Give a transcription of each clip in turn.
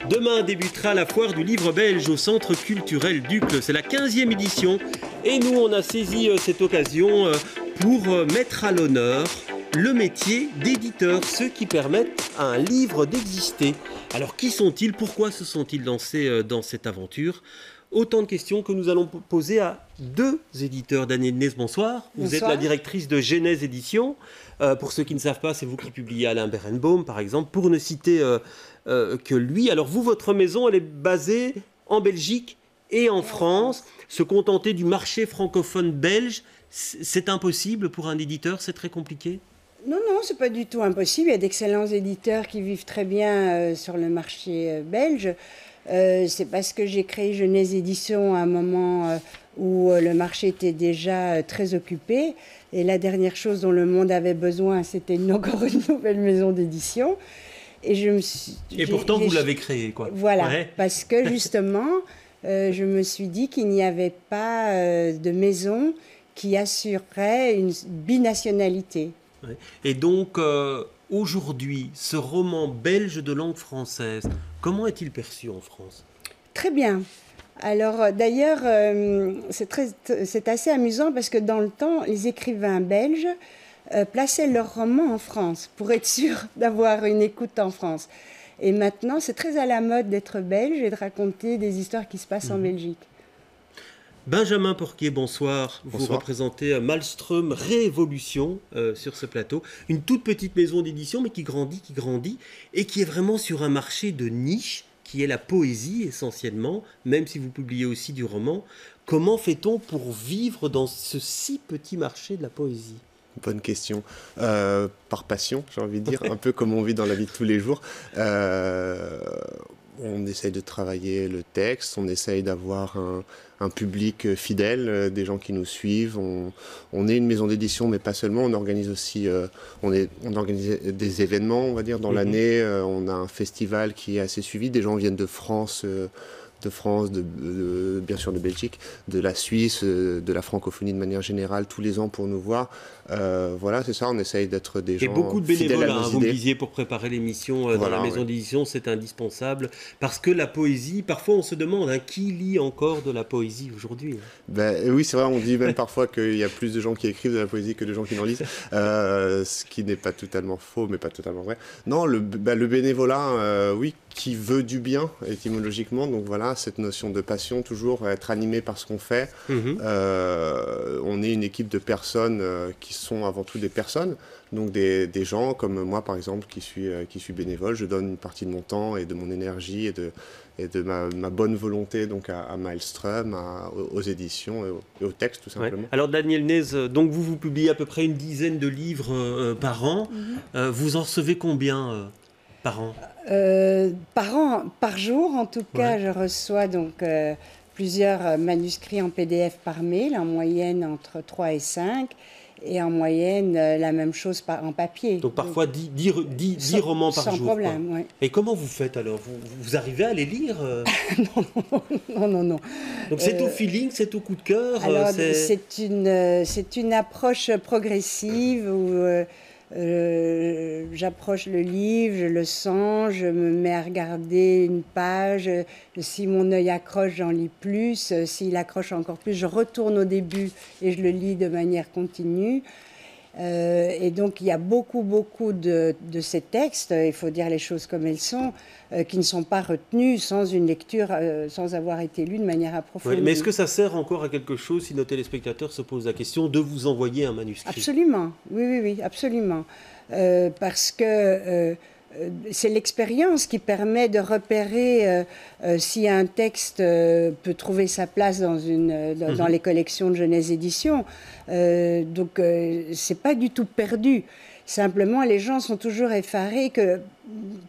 Demain débutera la foire du livre belge au Centre culturel d'Uccle. C'est la 15e édition et nous on a saisi cette occasion pour mettre à l'honneur le métier d'éditeur, ceux qui permettent à un livre d'exister. Alors qui sont-ils? Pourquoi se sont-ils lancés dans cette aventure? Autant de questions que nous allons poser à deux éditeurs. Danielle Nez, bonsoir. Vous êtes la directrice de Genèse Éditions. Pour ceux qui ne savent pas, c'est vous qui publiez Alain Berenbaum, par exemple, pour ne citer que lui. Alors vous, votre maison, elle est basée en Belgique et en France. Se contenter du marché francophone belge, c'est impossible pour un éditeur? C'est très compliqué? Non, non, c'est pas du tout impossible. Il y a d'excellents éditeurs qui vivent très bien sur le marché belge. C'est parce que j'ai créé Genèse Éditions à un moment où le marché était déjà très occupé. Et la dernière chose dont le monde avait besoin, c'était encore une nouvelle maison d'édition. Et pourtant, vous l'avez créée, quoi. Voilà, ouais. Parce que justement, je me suis dit qu'il n'y avait pas de maison qui assurerait une binationalité. Ouais. Et donc, aujourd'hui, ce roman belge de langue française, comment est-il perçu en France? Très bien. Alors d'ailleurs, c'est assez amusant parce que dans le temps, les écrivains belges plaçaient leurs romans en France pour être sûrs d'avoir une écoute en France. Et maintenant, c'est très à la mode d'être belge et de raconter des histoires qui se passent en Belgique. Benjamin Porquier, bonsoir. Bonsoir. Vous représentez Malmström Révolution sur ce plateau. Une toute petite maison d'édition, mais qui grandit, et qui est vraiment sur un marché de niche, qui est la poésie essentiellement, même si vous publiez aussi du roman. Comment fait-on pour vivre dans ce si petit marché de la poésie? Bonne question. Par passion, j'ai envie de dire, un peu comme on vit dans la vie de tous les jours. On essaye de travailler le texte, on essaye d'avoir un public fidèle, des gens qui nous suivent. On est une maison d'édition, mais pas seulement. On organise aussi on organise des événements, on va dire, dans l'année. On a un festival qui est assez suivi. Des gens viennent de France, bien sûr de Belgique, de la Suisse, de la francophonie de manière générale, tous les ans pour nous voir. Voilà, c'est ça, on essaye d'être des gens fidèles à nos idées. Et beaucoup de bénévoles, vous me disiez, pour préparer l'émission dans la maison d'édition, c'est indispensable. Parce que la poésie, parfois on se demande qui lit encore de la poésie aujourd'hui. Oui, c'est vrai, on dit même parfois qu'il y a plus de gens qui écrivent de la poésie que de gens qui en lisent, ce qui n'est pas totalement faux, mais pas totalement vrai. Non, le bénévolat, oui, qui veut du bien, étymologiquement, donc voilà, cette notion de passion, toujours être animé par ce qu'on fait. On est une équipe de personnes qui sont avant tout des personnes, donc des gens comme moi par exemple qui suis bénévole. Je donne une partie de mon temps et de mon énergie et de ma bonne volonté donc à Malmström, aux éditions et au texte tout simplement. Ouais. Alors Danielle Nez, donc vous publiez à peu près une dizaine de livres par an. Vous en recevez combien par an? Par jour, en tout cas, je reçois donc plusieurs manuscrits en PDF par mail, en moyenne entre 3 et 5, et en moyenne la même chose en papier. Donc parfois 10 romans par jour. Sans problème, oui. Et comment vous faites alors? Vous arrivez à les lire? Non. Donc c'est au feeling, c'est au coup de cœur? Alors c'est une approche progressive où j'approche le livre, je le sens, je me mets à regarder une page, si mon œil accroche, j'en lis plus, s'il accroche encore plus, je retourne au début et je le lis de manière continue. Et donc il y a beaucoup de ces textes, il faut dire les choses comme elles sont, qui ne sont pas retenus sans une lecture, sans avoir été lus de manière approfondie. Oui, mais est-ce que ça sert encore à quelque chose si nos téléspectateurs se posent la question de vous envoyer un manuscrit? Absolument, oui, absolument. Parce que c'est l'expérience qui permet de repérer si un texte peut trouver sa place dans les collections de Genèse Éditions. Donc c'est pas du tout perdu. Simplement, les gens sont toujours effarés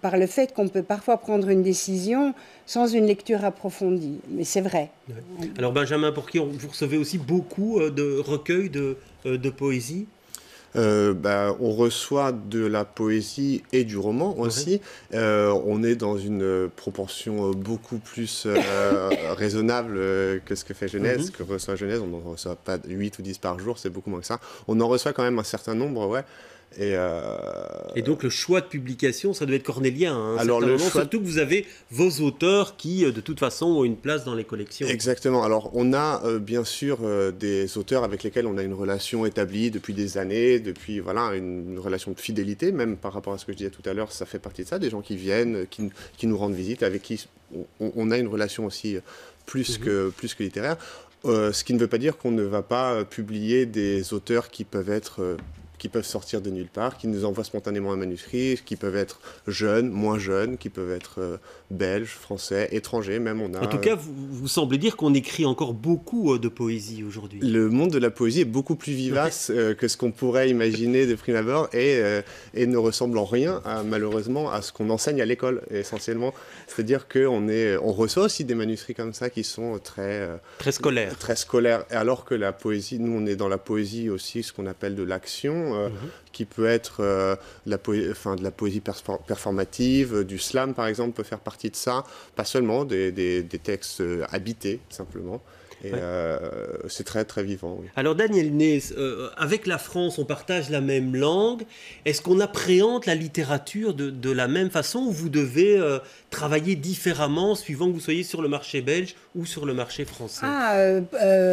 par le fait qu'on peut parfois prendre une décision sans une lecture approfondie. Mais c'est vrai. Ouais. Alors Benjamin Porquier, vous recevez aussi beaucoup de recueils de poésie? On reçoit de la poésie et du roman aussi. On est dans une proportion beaucoup plus raisonnable que ce que fait Genèse, que reçoit Genèse. On n'en reçoit pas 8 ou 10 par jour, c'est beaucoup moins que ça. On en reçoit quand même un certain nombre, ouais. Et donc le choix de publication, ça doit être cornélien. Hein, alors surtout que vous avez vos auteurs qui, de toute façon, ont une place dans les collections. Exactement. Alors on a bien sûr des auteurs avec lesquels on a une relation établie depuis des années, depuis voilà une relation de fidélité, même par rapport à ce que je disais tout à l'heure, ça fait partie de ça. Des gens qui viennent, qui nous rendent visite, avec qui on a une relation aussi plus que littéraire. Ce qui ne veut pas dire qu'on ne va pas publier des auteurs qui peuvent sortir de nulle part, qui nous envoient spontanément un manuscrit, qui peuvent être jeunes, moins jeunes, qui peuvent être belges, français, étrangers même. En tout cas, vous semblez dire qu'on écrit encore beaucoup de poésie aujourd'hui. Le monde de la poésie est beaucoup plus vivace que ce qu'on pourrait imaginer de prime abord et ne ressemble en rien, malheureusement, à ce qu'on enseigne à l'école, essentiellement. C'est-à-dire qu'on reçoit aussi des manuscrits comme ça qui sont très scolaires. Très scolaires. Alors que la poésie, nous, on est dans la poésie aussi, ce qu'on appelle de l'action, qui peut être de la poésie performative, du slam par exemple peut faire partie de ça, pas seulement des textes habités simplement. Et c'est très très vivant. Oui. Alors Daniel Nez, avec la France, on partage la même langue. Est-ce qu'on appréhende la littérature de la même façon ou vous devez travailler différemment suivant que vous soyez sur le marché belge ou sur le marché français?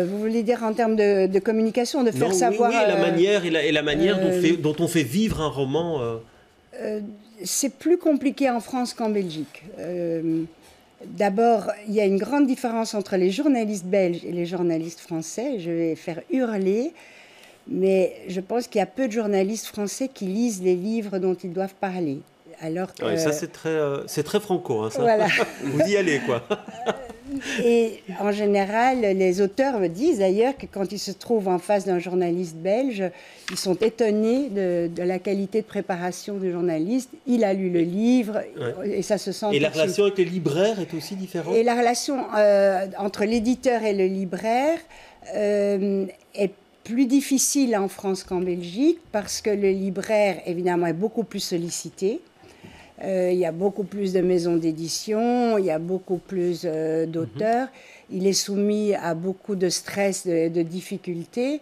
Vous voulez dire en termes de communication, de faire savoir... Oui, la manière dont on fait vivre un roman. C'est plus compliqué en France qu'en Belgique. D'abord, il y a une grande différence entre les journalistes belges et les journalistes français. Je vais faire hurler, mais je pense qu'il y a peu de journalistes français qui lisent les livres dont ils doivent parler. Alors que... ça, c'est très franco. Hein, ça. Voilà. Vous y allez, quoi. Et en général, les auteurs me disent d'ailleurs que quand ils se trouvent en face d'un journaliste belge, ils sont étonnés de la qualité de préparation du journaliste. Il a lu le livre et ça se sent. Et la relation avec le libraire est aussi différente? Et la relation entre l'éditeur et le libraire est plus difficile en France qu'en Belgique parce que le libraire, évidemment, est beaucoup plus sollicité. Il y a beaucoup plus de maisons d'édition, il y a beaucoup plus d'auteurs. Il est soumis à beaucoup de stress, de difficultés.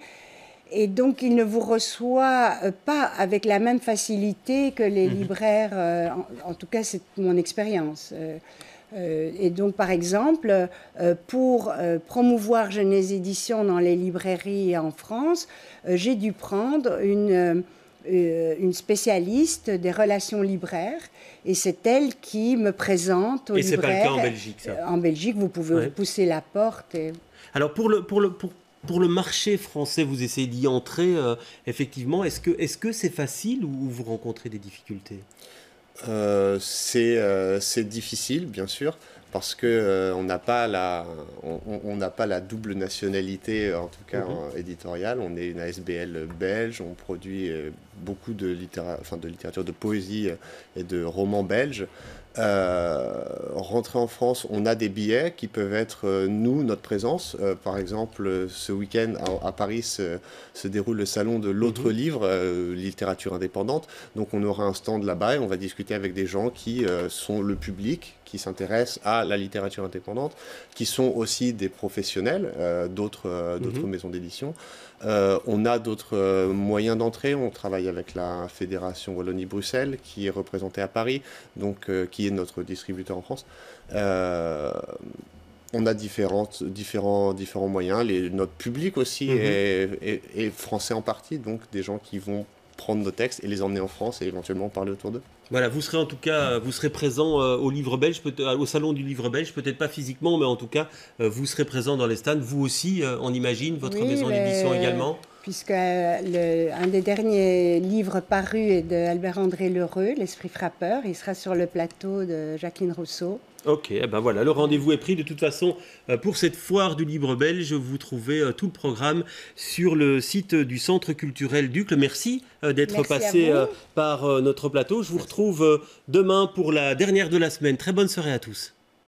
Et donc, il ne vous reçoit pas avec la même facilité que les libraires. En tout cas, c'est mon expérience. Et donc, par exemple, pour promouvoir Genèse Éditions dans les librairies en France, j'ai dû prendre une spécialiste des relations libraires et c'est elle qui me présente aux libraires. Et c'est pas le cas en Belgique, ça? En Belgique, vous pouvez vous pousser la porte. Alors, pour le marché français, vous essayez d'y entrer, effectivement. Est-ce que c'est facile ou vous rencontrez des difficultés? C'est difficile, bien sûr, parce qu'on n'a pas la double nationalité, en tout cas éditoriale. On est une ASBL belge, on produit beaucoup de littérature de poésie et de romans belges. Rentrer en France, on a des billets qui peuvent être notre présence. Par exemple, ce week-end à Paris se déroule le salon de l'autre livre, littérature indépendante. Donc on aura un stand là-bas et on va discuter avec des gens qui sont le public, qui s'intéressent à la littérature indépendante, qui sont aussi des professionnels d'autres maisons d'édition. On a d'autres moyens d'entrée. On travaille avec la Fédération Wallonie-Bruxelles qui est représentée à Paris, donc qui est notre distributeur en France. On a différents moyens. Notre public aussi est français en partie, donc des gens qui vont prendre nos textes et les emmener en France et éventuellement parler autour d'eux. Voilà, vous serez présent au Livre Belge, au Salon du Livre Belge, peut-être pas physiquement, mais en tout cas, vous serez présent dans les stands. Vous aussi, on imagine, votre maison d'édition également? Puisque un des derniers livres parus est d'Albert-André L'Heureux, L'Esprit frappeur. Il sera sur le plateau de Jacqueline Rousseau. Ok, ben voilà, le rendez-vous est pris. De toute façon, pour cette foire du livre belge, vous trouvez tout le programme sur le site du Centre culturel d'Uccle. Merci d'être passé par notre plateau. Je vous retrouve demain pour la dernière de la semaine. Très bonne soirée à tous.